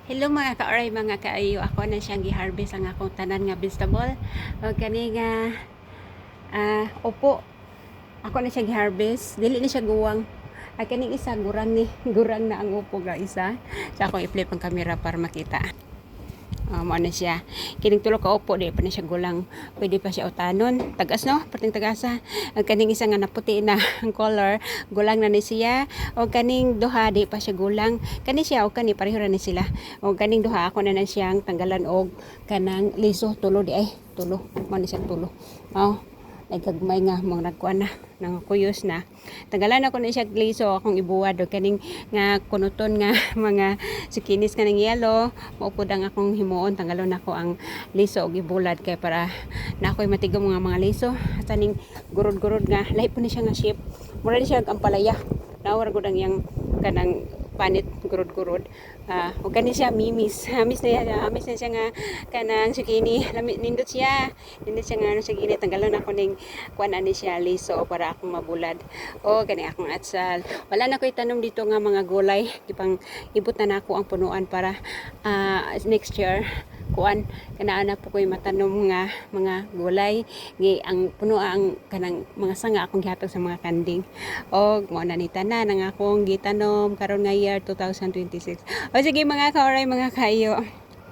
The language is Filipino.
Hello mga ka-oray, mga kaayo. Ako na siyang gi-harvest ang akong tanan nga vegetable. O kani nga upo. Ako na siya gi-harvest. Dili na siya guwang. Kaning isa gurang ni gurang na ang upo ga isa. Sa akong i-flip ang camera para makita. Mo na siya. Kining tulo ka upo di pa na siya gulang. Pwede pa siya utanon. Tagas no, perting tagasa. Ang kaning isa nga naputi na ang color, gulang na ni siya. O kaning duha di pa siya gulang. Kani siya o kani pareho ra ni sila. O kaning duha ako na siyang tanggalan og kanang liso tulo di ay tulo. Mo ni siya tulo. Nagkagmay nga mga nagkuan na nang kuyos na tagalan ako na siya liso akong ibuwad o kaning nga kunuton nga mga sikinis kanang yellow maupod ang akong himuon tanggalon ako ang liso og ibulad kay para na ako'y matigom mga liso at aning gurod-gurod nga lahi po ni siya nga shape mura ni siya ang palaya nawar gud ang yang kanang panit gurod-gurod o kani siya mimis amis na siya nga kanang sukini nindot siya nga sukini tanggalon ako ning kuan ani siya liso para akong mabulad o kani akong atsal wala na ko'y tanom dito nga mga gulay ipang ibot na nako ang punuan para next year kuan kanaan na po ko'y matanom nga mga gulay gi ang puno ang kanang mga sanga akong gihatag sa mga kanding og mo na ni tanan ang akong gitanom karon nga year 2026 o sige mga kauray mga kayo